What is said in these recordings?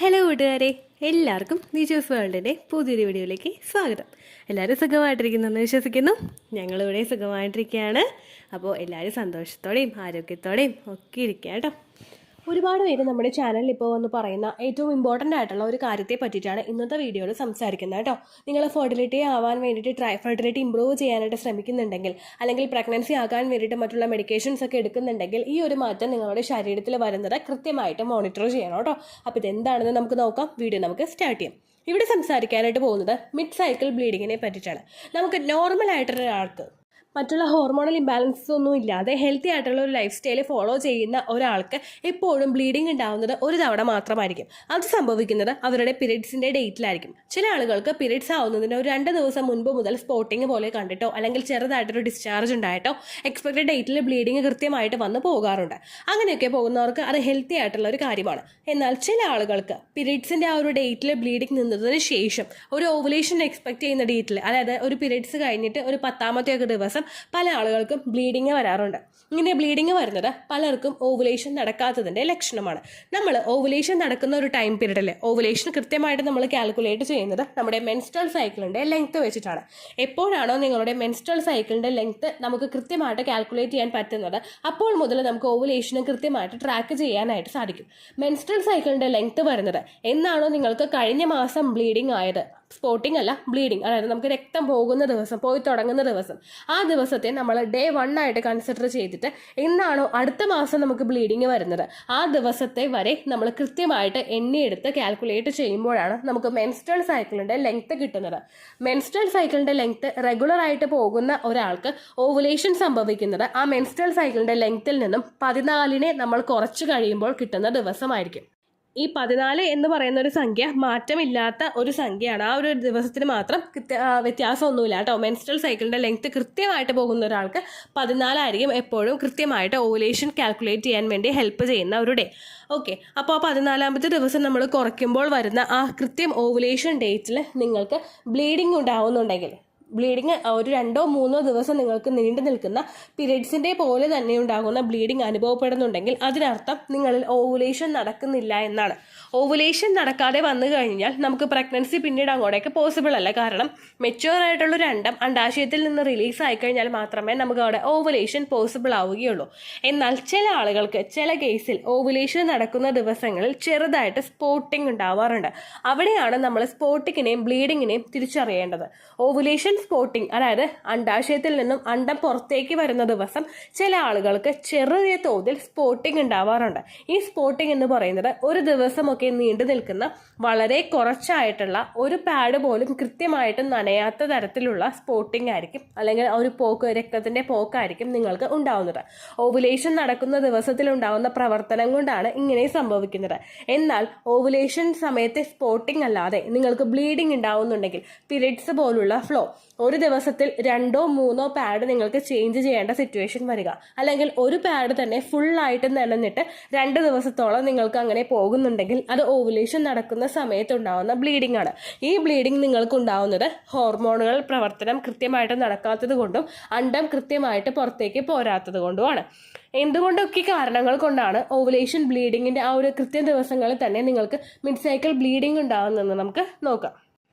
Hello കൂട്ടുകാരെ, എല്ലാവർക്കും നിജോസ് വേൾഡിൻ്റെ പുതിയൊരു വീഡിയോയിലേക്ക് സ്വാഗതം. എല്ലാവരും സുഖമായിട്ടിരിക്കുന്നെന്ന് വിശ്വസിക്കുന്നു. ഞങ്ങളിവിടെ സുഖമായിട്ടിരിക്കുകയാണ്. അപ്പോൾ എല്ലാവരും സന്തോഷത്തോടെയും ആരോഗ്യത്തോടെയും ഒക്കെ ഇരിക്കുക കേട്ടോ. ഒരുപാട് പേര് നമ്മുടെ ചാനലിൽ ഇപ്പോൾ വന്ന് പറയുന്ന ഏറ്റവും ഇമ്പോർട്ടൻ്റ് ആയിട്ടുള്ള ഒരു കാര്യത്തെ പറ്റിയിട്ടാണ് ഇന്നത്തെ വീഡിയോയിൽ സംസാരിക്കുന്നത് കേട്ടോ. നിങ്ങൾ ഫെർട്ടിലിറ്റി ആവാൻ വേണ്ടിയിട്ട് ഫെർട്ടിലിറ്റി ഇമ്പ്രൂവ് ചെയ്യാനായിട്ട് ശ്രമിക്കുന്നുണ്ടെങ്കിൽ, അല്ലെങ്കിൽ പ്രഗ്നൻസി ആകാൻ വേണ്ടിയിട്ട് മറ്റുള്ള മെഡിക്കേഷൻസ് ഒക്കെ എടുക്കുന്നുണ്ടെങ്കിൽ, ഈ ഒരു മാറ്റം നിങ്ങളുടെ ശരീരത്തിൽ വരുന്നത് കൃത്യമായിട്ട് മോണിറ്റർ ചെയ്യണം കേട്ടോ. അപ്പോൾ ഇതെന്താണെന്ന് നമുക്ക് നോക്കാം. വീഡിയോ നമുക്ക് സ്റ്റാർട്ട് ചെയ്യാം. ഇവിടെ സംസാരിക്കാനായിട്ട് പോകുന്നത് മിഡ് സൈക്കിൾ ബ്ലീഡിങ്ങിനെ പറ്റിയിട്ടാണ്. നമുക്ക് നോർമലായിട്ടൊരാൾക്ക് മറ്റുള്ള ഹോർമോണൽ ഇംബാലൻസസ് ഒന്നും ഇല്ലാതെ ഹെൽത്തി ആയിട്ടുള്ള ഒരു ലൈഫ് സ്റ്റൈൽ ഫോളോ ചെയ്യുന്ന ഒരാൾക്ക് എപ്പോഴും ബ്ലീഡിങ് ഉണ്ടാവുന്നത് ഒരു തവണ മാത്രമായിരിക്കും. അത് സംഭവിക്കുന്നത് അവരുടെ പീരീഡ്സിൻ്റെ ഡേറ്റിലായിരിക്കും. ചില ആളുകൾക്ക് പീരീഡ്സ് ആവുന്നതിന് ഒരു 2 ദിവസം മുൻപ് മുതൽ സ്പോട്ടിങ് പോലെ കണ്ടിട്ടോ അല്ലെങ്കിൽ ചെറുതായിട്ടൊരു ഡിസ്ചാർജ് ഉണ്ടായിട്ടോ എക്സ്പെക്റ്റഡ് ഡേറ്റിൽ ബ്ലീഡിങ് കൃത്യമായിട്ട് വന്ന് പോകാറുണ്ട്. അങ്ങനെയൊക്കെ പോകുന്നവർക്ക് അത് ഹെൽത്തി ആയിട്ടുള്ള ഒരു കാര്യമാണ്. എന്നാൽ ചില ആളുകൾക്ക് പീരീഡ്സിൻ്റെ ആ ഒരു ഡേറ്റിൽ ബ്ലീഡിങ് നിന്നതിന് ശേഷം ഒരു ഓവുലേഷൻ എക്സ്പെക്ട് ചെയ്യുന്ന ഡേറ്റിൽ, അതായത് ഒരു പീരീഡ്സ് കഴിഞ്ഞിട്ട് ഒരു 10ാമത്തെ ദിവസം പല ആളുകൾക്കും ബ്ലീഡിങ് വരാറുണ്ട്. ഇങ്ങനെ ബ്ലീഡിങ് വരുന്നത് പലർക്കും ഓവുലേഷൻ നടക്കാത്തതിൻ്റെ ലക്ഷണമാണ്. നമ്മൾ ഓവുലേഷൻ നടക്കുന്ന ഒരു ടൈം പീരീഡിൽ ഓവുലേഷൻ കൃത്യമായിട്ട് നമ്മൾ കാൽക്കുലേറ്റ് ചെയ്യുന്നത് നമ്മുടെ മെൻസ്ട്രൽ സൈക്കിളിൻ്റെ ലെങ്ത് വെച്ചിട്ടാണ്. എപ്പോഴാണോ നിങ്ങളുടെ മെൻസ്ട്രൽ സൈക്കിളിൻ്റെ ലെങ്ത് നമുക്ക് കൃത്യമായിട്ട് കാൽക്കുലേറ്റ് ചെയ്യാൻ പറ്റുന്നത്, അപ്പോൾ മുതൽ നമുക്ക് ഓവുലേഷന് കൃത്യമായിട്ട് ട്രാക്ക് ചെയ്യാനായിട്ട് സാധിക്കും. മെൻസ്ട്രൽ സൈക്കിളിൻ്റെ ലെങ്ത് വരുന്നത് എന്നാണോ നിങ്ങൾക്ക് കഴിഞ്ഞ മാസം ബ്ലീഡിങ് ആയത്, സ്പോട്ടിംഗ് അല്ല ബ്ലീഡിങ്, അതായത് നമുക്ക് രക്തം പോകുന്ന ദിവസം, പോയി തുടങ്ങുന്ന ദിവസം, ആ ദിവസത്തെ നമ്മൾ ഡേ 1 ആയിട്ട് കൺസിഡർ ചെയ്തിട്ട് എന്നാണോ അടുത്ത മാസം നമുക്ക് ബ്ലീഡിങ് വരുന്നത്, ആ ദിവസത്തെ വരെ നമ്മൾ കൃത്യമായിട്ട് എണ്ണിയെടുത്ത് കാൽക്കുലേറ്റ് ചെയ്യുമ്പോഴാണ് നമുക്ക് മെൻസ്ട്രൽ സൈക്കിളിൻ്റെ ലെങ്ത് കിട്ടുന്നത്. മെൻസ്ട്രൽ സൈക്കിളിൻ്റെ ലെങ്ത് റെഗുലർ ആയിട്ട് പോകുന്ന ഒരാൾക്ക് ഓവുലേഷൻ സംഭവിക്കുന്നത് ആ മെൻസ്ട്രൽ സൈക്കിളിൻ്റെ ലെങ്ത്തിൽ നിന്നും 14നെ നമ്മൾ കുറച്ച് കഴിയുമ്പോൾ കിട്ടുന്ന ദിവസമായിരിക്കും. ഈ 14 എന്ന് പറയുന്ന ഒരു സംഖ്യ മാറ്റമില്ലാത്ത ഒരു സംഖ്യയാണ്. ആ ഒരു ദിവസത്തിന് മാത്രം വ്യത്യാസമൊന്നുമില്ല കേട്ടോ. മെൻസ്ട്രൽ സൈക്കിളിൻ്റെ ലെങ്ത് കൃത്യമായിട്ട് പോകുന്ന ഒരാൾക്ക് 14 ആയിരിക്കും എപ്പോഴും കൃത്യമായിട്ട് ഓവുലേഷൻ കാൽക്കുലേറ്റ് ചെയ്യാൻ വേണ്ടി ഹെൽപ്പ് ചെയ്യുന്ന ഒരു ഡേ. ഓക്കെ, അപ്പോൾ ആ 14ാമത്തെ ദിവസം നമ്മൾ കുറയ്ക്കുമ്പോൾ വരുന്ന ആ കൃത്യം ഓവുലേഷൻ ഡേറ്റിൽ നിങ്ങൾക്ക് ബ്ലീഡിങ് ഉണ്ടാവുന്നുണ്ടെങ്കിൽ, ബ്ലീഡിങ് ഒരു 2-3 ദിവസം നിങ്ങൾക്ക് നീണ്ടു നിൽക്കുന്ന പീരീഡ്സിൻ്റെ പോലെ തന്നെ ഉണ്ടാകുന്ന ബ്ലീഡിങ് അനുഭവപ്പെടുന്നുണ്ടെങ്കിൽ അതിനർത്ഥം നിങ്ങളിൽ ഓവുലേഷൻ നടക്കുന്നില്ല എന്നാണ്. ഓവുലേഷൻ നടക്കാതെ വന്നു കഴിഞ്ഞാൽ നമുക്ക് പ്രഗ്നൻസി പിന്നീട് അങ്ങോട്ടേക്ക് പോസിബിൾ അല്ല. കാരണം മെച്യൂർ ആയിട്ടുള്ളൊരു അണ്ടം അണ്ടാശയത്തിൽ നിന്ന് റിലീസ് ആയിക്കഴിഞ്ഞാൽ മാത്രമേ നമുക്ക് അവിടെ ഓവുലേഷൻ പോസിബിൾ ആവുകയുള്ളൂ. എന്നാൽ ചില ആളുകൾക്ക് ചില കേസിൽ ഓവുലേഷൻ നടക്കുന്ന ദിവസങ്ങളിൽ ചെറുതായിട്ട് സ്പോട്ടിംഗ് ഉണ്ടാവാറുണ്ട്. അവിടെയാണ് നമ്മൾ സ്പോട്ടിങ്ങിനെയും ബ്ലീഡിങ്ങിനെയും തിരിച്ചറിയേണ്ടത്. ഓവുലേഷൻ സ്പോട്ടിംഗ്, അതായത് അണ്ടാശയത്തിൽ നിന്നും അണ്ടം പുറത്തേക്ക് വരുന്ന ദിവസം ചില ആളുകൾക്ക് ചെറിയ തോതിൽ സ്പോട്ടിംഗ് ഉണ്ടാവാറുണ്ട്. ഈ സ്പോട്ടിംഗ് എന്ന് പറയുന്നത് ഒരു ദിവസമൊക്കെ നീണ്ടു നിൽക്കുന്ന വളരെ കുറച്ചായിട്ടുള്ള ഒരു പാഡ് പോലും കൃത്യമായിട്ട് നനയാത്ത തരത്തിലുള്ള സ്പോട്ടിംഗ് ആയിരിക്കും, അല്ലെങ്കിൽ ഒരു രക്തത്തിന്റെ പോക്കായിരിക്കും നിങ്ങൾക്ക് ഉണ്ടാവുന്നത്. ഓവുലേഷൻ നടക്കുന്ന ദിവസത്തിൽ ഉണ്ടാവുന്ന പ്രവർത്തനം കൊണ്ടാണ് ഇങ്ങനെ സംഭവിക്കുന്നത്. എന്നാൽ ഓവുലേഷൻ സമയത്തെ സ്പോട്ടിംഗ് അല്ലാതെ നിങ്ങൾക്ക് ബ്ലീഡിംഗ് ഉണ്ടാവുന്നുണ്ടെങ്കിൽ, പീരിയഡ്സ് പോലുള്ള ഫ്ലോ, ഒരു ദിവസത്തിൽ 2-3 പാഡ് നിങ്ങൾക്ക് ചേഞ്ച് ചെയ്യേണ്ട സിറ്റുവേഷൻ വരിക, അല്ലെങ്കിൽ ഒരു പാഡ് തന്നെ ഫുള്ളായിട്ട് നനഞ്ഞിട്ട് 2 ദിവസത്തോളം നിങ്ങൾക്ക് അങ്ങനെ പോകുന്നുണ്ടെങ്കിൽ അത് ഓവുലേഷൻ നടക്കുന്ന സമയത്ത് ഉണ്ടാവുന്ന ബ്ലീഡിംഗ് ആണ്. ഈ ബ്ലീഡിംഗ് നിങ്ങൾക്ക് ഉണ്ടാവുന്നത് ഹോർമോണുകൾ പ്രവർത്തനം കൃത്യമായിട്ട് നടക്കാത്തത് കൊണ്ടും അണ്ടം കൃത്യമായിട്ട് പുറത്തേക്ക് പോരാത്തത് കൊണ്ടുമാണ്. എന്തുകൊണ്ടൊക്കെ കാരണങ്ങൾ കൊണ്ടാണ് ഓവുലേഷൻ ബ്ലീഡിങ്ങിൻ്റെ ആ ഒരു കൃത്യ ദിവസങ്ങളിൽ തന്നെ നിങ്ങൾക്ക് മിഡ് സൈക്കിൾ ബ്ലീഡിംഗ് ഉണ്ടാകുന്നതെന്ന് നമുക്ക് നോക്കാം.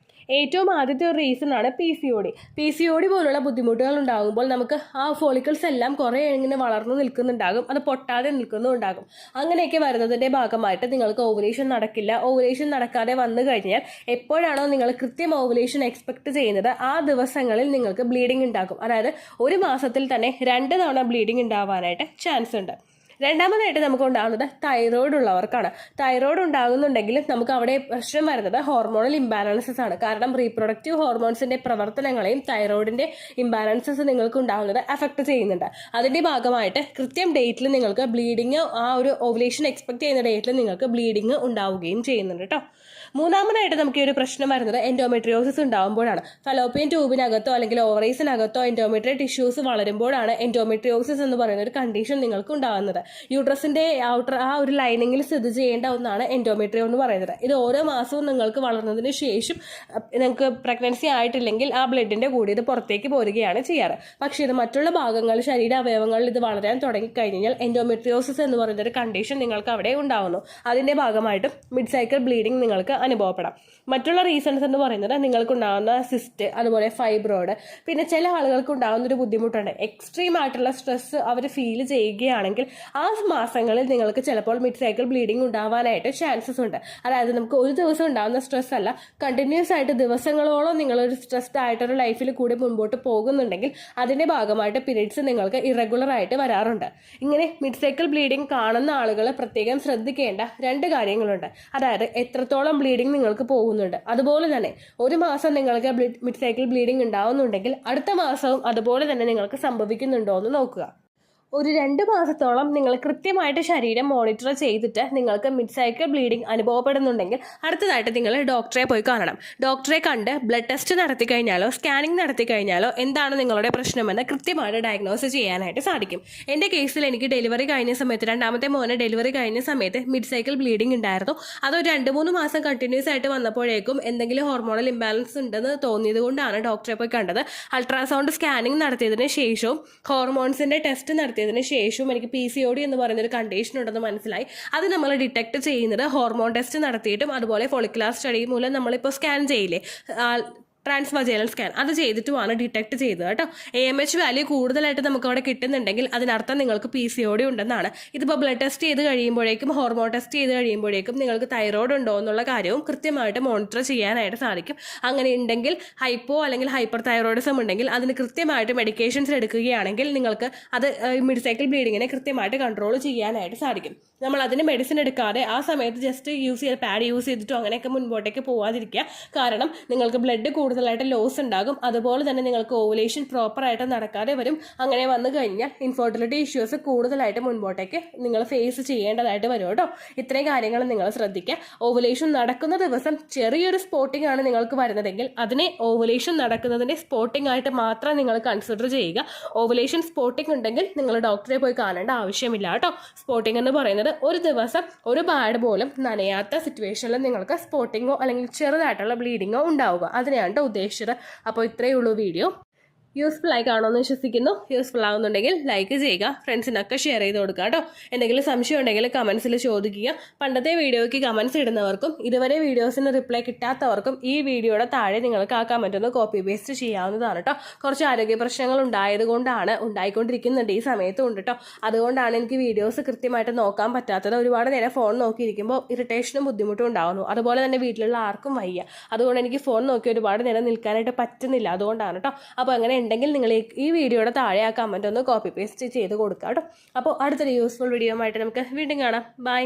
ഏറ്റവും ആദ്യത്തെ ഒരു റീസൺ ആണ് PCOD പോലുള്ള ബുദ്ധിമുട്ടുകൾ ഉണ്ടാകുമ്പോൾ നമുക്ക് ആ ഫോളിക്കിൾസ് എല്ലാം കുറേ ഇങ്ങനെ വളർന്നു നിൽക്കുന്നുണ്ടാകും, അത് പൊട്ടാതെ നിൽക്കുന്നുണ്ടാകും. അങ്ങനെയൊക്കെ വരുന്നതിൻ്റെ ഭാഗമായിട്ട് നിങ്ങൾക്ക് ഓവുലേഷൻ നടക്കില്ല. ഓവുലേഷൻ നടക്കാതെ വന്നു കഴിഞ്ഞാൽ എപ്പോഴാണോ നിങ്ങൾ കൃത്യം ഓവുലേഷൻ എക്സ്പെക്ട് ചെയ്യുന്നത് ആ ദിവസങ്ങളിൽ നിങ്ങൾക്ക് ബ്ലീഡിംഗ് ഉണ്ടാകും. അതായത് ഒരു മാസത്തിൽ തന്നെ 2 തവണ ബ്ലീഡിംഗ് ഉണ്ടാവാനായിട്ട് ചാൻസ് ഉണ്ട്. രണ്ടാമതായിട്ട് നമുക്ക് ഉണ്ടാകുന്നത് തൈറോയ്ഡ് ഉള്ളവർക്കാണ്. തൈറോയ്ഡ് ഉണ്ടാകുന്നുണ്ടെങ്കിൽ നമുക്ക് അവിടെ പ്രശ്നം വരുന്നത് ഹോർമോണൽ ഇംബാലൻസസ് ആണ്. കാരണം റീപ്രൊഡക്റ്റീവ് ഹോർമോൺസിന്റെ പ്രവർത്തനങ്ങളെയും തൈറോയിഡിന്റെ ഇംബാലൻസസ് നിങ്ങൾക്ക് ഉണ്ടാകുന്നത് അഫക്ട് ചെയ്യുന്നുണ്ട്. അതിന്റെ ഭാഗമായിട്ട് കൃത്യം ഡേറ്റിൽ നിങ്ങൾക്ക് ബ്ലീഡിങ്, ആ ഒരു ഓവുലേഷൻ എക്സ്പെക്ട് ചെയ്യുന്ന ഡേറ്റിൽ നിങ്ങൾക്ക് ബ്ലീഡിങ് ഉണ്ടാവുകയും ചെയ്യുന്നുണ്ട് കേട്ടോ. മൂന്നാമതായിട്ട് നമുക്ക് ഈ ഒരു പ്രശ്നം വരുന്നത് എൻഡോമെട്രിയോസിസ് ഉണ്ടാകുമ്പോഴാണ്. ഫലോപ്പിയൻ ട്യൂബിനകത്തോ അല്ലെങ്കിൽ ഓവറീസിനകത്തോ എൻഡോമെട്രിയൽ ടിഷ്യൂസ് വളരുമ്പോഴാണ് എൻഡോമെട്രിയോസിസ് എന്ന് പറയുന്ന ഒരു കണ്ടീഷൻ നിങ്ങൾക്ക് ഉണ്ടാകുന്നത്. യൂട്രസിന്റെ ഔട്ടർ ആ ഒരു ലൈനിങ്ങിൽ സ്ഥിതി ചെയ്യേണ്ട ഒന്നാണ് എൻഡോമെട്രിയോ എന്ന് പറയുന്നത്. ഇത് ഓരോ മാസവും നിങ്ങൾക്ക് വളർന്നതിന് ശേഷം നിങ്ങൾക്ക് പ്രഗ്നൻസി ആയിട്ടില്ലെങ്കിൽ ആ ബ്ലഡിന്റെ കൂടി ഇത് പുറത്തേക്ക് പോരുകയാണ് ചെയ്യാറ്. പക്ഷേ ഇത് മറ്റുള്ള ഭാഗങ്ങൾ ശരീര അവയവങ്ങളിൽ ഇത് വളരാൻ തുടങ്ങിക്കഴിഞ്ഞാൽ എൻഡോമെട്രിയോസിസ് എന്ന് പറയുന്ന ഒരു കണ്ടീഷൻ നിങ്ങൾക്ക് അവിടെ ഉണ്ടാവുന്നു. അതിന്റെ ഭാഗമായിട്ടും മിഡ് സൈക്കിൾ ബ്ലീഡിംഗ് നിങ്ങൾക്ക് അനുഭവപ്പെടാം. മറ്റുള്ള റീസൺസ് എന്ന് പറയുന്നത് നിങ്ങൾക്കുണ്ടാകുന്ന സിസ്റ്റ്, അതുപോലെ ഫൈബ്രോയിഡ്, പിന്നെ ചില ആളുകൾക്ക് ഉണ്ടാകുന്ന ഒരു ബുദ്ധിമുട്ടുണ്ട്. എക്സ്ട്രീം ആയിട്ടുള്ള സ്ട്രെസ് അവർ ഫീൽ ചെയ്യുകയാണെങ്കിൽ ആ മാസങ്ങളിൽ നിങ്ങൾക്ക് ചിലപ്പോൾ മിഡ് സൈക്കിൾ ബ്ലീഡിംഗ് ഉണ്ടാവാനായിട്ട് ചാൻസസ് ഉണ്ട്. അതായത് നമുക്ക് ഒരു ദിവസം ഉണ്ടാകുന്ന സ്ട്രെസ് അല്ല, കണ്ടിന്യൂസ് ആയിട്ട് ദിവസങ്ങളോളം നിങ്ങളൊരു സ്ട്രെസ്ഡ് ആയിട്ടൊരു ലൈഫിൽ കൂടി മുൻപോട്ട് പോകുന്നുണ്ടെങ്കിൽ അതിന്റെ ഭാഗമായിട്ട് പീരീഡ്സ് നിങ്ങൾക്ക് ഇറഗുലർ ആയിട്ട് വരാറുണ്ട്. ഇങ്ങനെ മിഡ് സൈക്കിൾ ബ്ലീഡിംഗ് കാണുന്ന ആളുകൾ പ്രത്യേകം ശ്രദ്ധിക്കേണ്ട രണ്ട് കാര്യങ്ങളുണ്ട്. അതായത് എത്രത്തോളം ബ്ലീഡിംഗ് നിങ്ങൾക്ക് പോകുന്നുണ്ട്, അതുപോലെ തന്നെ ഒരു മാസം നിങ്ങൾക്ക് മിഡ് സൈക്കിൾ ബ്ലീഡിംഗ് ഉണ്ടാവുന്നുണ്ടെങ്കിൽ അടുത്ത മാസവും അതുപോലെ തന്നെ നിങ്ങൾക്ക് സംഭവിക്കുന്നുണ്ടോ എന്ന് നോക്കുക. ഒരു 2 മാസത്തോളം നിങ്ങൾ കൃത്യമായിട്ട് ശരീരം മോണിറ്റർ ചെയ്തിട്ട് നിങ്ങൾക്ക് മിഡ് സൈക്കിൾ ബ്ലീഡിംഗ് അനുഭവപ്പെടുന്നുണ്ടെങ്കിൽ അടുത്തതായിട്ട് നിങ്ങൾ ഡോക്ടറെ പോയി കാണണം. ഡോക്ടറെ കണ്ട് ബ്ലഡ് ടെസ്റ്റ് നടത്തി കഴിഞ്ഞാലോ സ്കാനിങ് നടത്തി കഴിഞ്ഞാലോ എന്താണ് നിങ്ങളുടെ പ്രശ്നമെന്ന് കൃത്യമായിട്ട് ഡയഗ്നോസ് ചെയ്യാനായിട്ട് സാധിക്കും. എൻ്റെ കേസിൽ എനിക്ക് ഡെലിവറി കഴിഞ്ഞ സമയത്ത്, രണ്ടാമത്തെ മോനെ ഡെലിവറി കഴിഞ്ഞ സമയത്ത് മിഡ് സൈക്കിൾ ബ്ലീഡിംഗ് ഉണ്ടായിരുന്നു. അതൊരു 2-3 മാസം കണ്ടിന്യൂസ് ആയിട്ട് വന്നപ്പോഴേക്കും എന്തെങ്കിലും ഹോർമോണൽ ഇംബാലൻസ് ഉണ്ടെന്ന് തോന്നിയത് കൊണ്ടാണ് ഡോക്ടറെ പോയി കണ്ടത്. അൾട്രാസൗണ്ട് സ്കാനിങ് നടത്തിയതിന് ശേഷവും ഹോർമോൺസിന്റെ ടെസ്റ്റ് നടത്തിയതിന് ശേഷവും എനിക്ക് PCOD എന്ന് പറയുന്ന ഒരു കണ്ടീഷൻ ഉണ്ടെന്ന് മനസ്സിലായി. അത് നമ്മൾ ഡിറ്റക്ട് ചെയ്യുന്നത് ഹോർമോൺ ടെസ്റ്റ് നടത്തിയിട്ടും അതുപോലെ ഫോളിക്കുലാർ സ്റ്റഡി മൂലം നമ്മളിപ്പോൾ സ്കാൻ ചെയ്യില്ലേ, ട്രാൻസ്വജൈനൽ സ്കാൻ, അത് ചെയ്തിട്ടുമാണ് ഡിറ്റക്ട് ചെയ്തത് കേട്ടോ. AMH വാല്യൂ കൂടുതലായിട്ട് നമുക്ക് അവിടെ കിട്ടുന്നുണ്ടെങ്കിൽ അതിനർത്ഥം നിങ്ങൾക്ക് PCOD ഉണ്ടെന്നാണ്. ഇതിപ്പോൾ ബ്ലഡ് ടെസ്റ്റ് ചെയ്ത് കഴിയുമ്പോഴേക്കും ഹോർമോൺ ടെസ്റ്റ് ചെയ്ത് കഴിയുമ്പോഴേക്കും നിങ്ങൾക്ക് തൈറോയ്ഡ് ഉണ്ടോ എന്നുള്ള കാര്യവും കൃത്യമായിട്ട് മോണിറ്റർ ചെയ്യാനായിട്ട് സാധിക്കും. അങ്ങനെ ഉണ്ടെങ്കിൽ ഹൈപ്പോ അല്ലെങ്കിൽ ഹൈപ്പർ തൈറോയിഡിസം ഉണ്ടെങ്കിൽ അതിന് കൃത്യമായിട്ട് മെഡിക്കേഷൻസ് എടുക്കുകയാണെങ്കിൽ നിങ്ങൾക്ക് അത് മിഡ് സൈക്കിൾ ബ്ലീഡിങ്ങിനെ കൃത്യമായിട്ട് കൺട്രോൾ ചെയ്യാനായിട്ട് സാധിക്കും. നമ്മൾ അതിന് മെഡിസിൻ എടുക്കാതെ ആ സമയത്ത് ജസ്റ്റ് പാഡ് യൂസ് ചെയ്തിട്ടോ അങ്ങനെയൊക്കെ മുൻപോട്ടേക്ക് പോകാതിരിക്കുക. കാരണം നിങ്ങൾക്ക് ബ്ലഡ് കൂടുതലായിട്ട് ലോസ് ഉണ്ടാകും. അതുപോലെ തന്നെ നിങ്ങൾക്ക് ഓവുലേഷൻ പ്രോപ്പറായിട്ട് നടക്കാതെ വരും. അങ്ങനെ വന്നു കഴിഞ്ഞാൽ ഇൻഫെർട്ടിലിറ്റി ഇഷ്യൂസ് കൂടുതലായിട്ട് മുൻപോട്ടേക്ക് നിങ്ങൾ ഫേസ് ചെയ്യേണ്ടതായിട്ട് വരും കേട്ടോ. ഇത്രയും കാര്യങ്ങൾ നിങ്ങൾ ശ്രദ്ധിക്കുക. ഓവുലേഷൻ നടക്കുന്ന ദിവസം ചെറിയൊരു സ്പോട്ടിംഗ് ആണ് നിങ്ങൾക്ക് വരുന്നതെങ്കിൽ അതിനെ ഓവുലേഷൻ നടക്കുന്നതിന്റെ സ്പോട്ടിംഗ് ആയിട്ട് മാത്രം നിങ്ങൾ കൺസിഡർ ചെയ്യുക. ഓവുലേഷൻ സ്പോട്ടിംഗ് ഉണ്ടെങ്കിൽ നിങ്ങൾ ഡോക്ടറെ പോയി കാണേണ്ട ആവശ്യമില്ല കേട്ടോ. സ്പോട്ടിംഗ് എന്ന് പറയുന്നത് ഒരു ദിവസം ഒരു പാഡ് പോലും നനയാത്ത സിറ്റുവേഷനിൽ നിങ്ങൾക്ക് സ്പോട്ടിങ്ങോ അല്ലെങ്കിൽ ചെറുതായിട്ടുള്ള ബ്ലീഡിങ്ങോ ഉണ്ടാവുക. അതിനെയാണ് ഉദ്ദേശിച്ചത്. അപ്പോൾ ഇത്രയേ ഉള്ളൂ വീഡിയോ. യൂസ്ഫുൾ ആയി കാണുമെന്ന് വിശ്വസിക്കുന്നു. യൂസ്ഫുൾ ആവുന്നുണ്ടെങ്കിൽ ലൈക്ക് ചെയ്യുക, ഫ്രണ്ട്സിനൊക്കെ ഷെയർ ചെയ്ത് കൊടുക്കുക കേട്ടോ. എന്തെങ്കിലും സംശയം ഉണ്ടെങ്കിൽ കമൻസിൽ ചോദിക്കുക. പണ്ടത്തെ വീഡിയോയ്ക്ക് കമൻസ് ഇടുന്നവർക്കും ഇതുവരെ വീഡിയോസിന് റിപ്ലൈ കിട്ടാത്തവർക്കും ഈ വീഡിയോയുടെ താഴെ നിങ്ങൾക്ക് ആ കമൻറ്റ് ഒന്ന് കോപ്പി പേസ്റ്റ് ചെയ്യാവുന്നതാണ് കേട്ടോ. കുറച്ച് ആരോഗ്യ പ്രശ്നങ്ങൾ ഉണ്ടായിക്കൊണ്ടിരിക്കുന്നുണ്ട് ഈ സമയത്തും ഉണ്ട് കേട്ടോ. അതുകൊണ്ടാണ് എനിക്ക് വീഡിയോസ് കൃത്യമായിട്ട് നോക്കാൻ പറ്റാത്തത്. ഒരുപാട് നേരം ഫോൺ നോക്കിയിരിക്കുമ്പോൾ ഇറിറ്റേഷനും ബുദ്ധിമുട്ടും ഉണ്ടാകുന്നു. അതുപോലെ തന്നെ വീട്ടിലുള്ള ആർക്കും വയ്യ. അതുകൊണ്ട് എനിക്ക് ഫോൺ നോക്കി ഒരുപാട് നേരം നിൽക്കാനായിട്ട് പറ്റുന്നില്ല. അതുകൊണ്ടാണ് കേട്ടോ. അപ്പോൾ അങ്ങനെ ഉണ്ടെങ്കിൽ നിങ്ങൾ ഈ വീഡിയോയുടെ താഴെ ആ കമൻറ്റ് ഒന്ന് കോപ്പി പേസ്റ്റ് ചെയ്ത് കൊടുക്കാം കേട്ടോ. അപ്പോൾ അടുത്തൊരു യൂസ്ഫുൾ വീഡിയോ ആയിട്ട് നമുക്ക് വീണ്ടും കാണാം. ബൈ.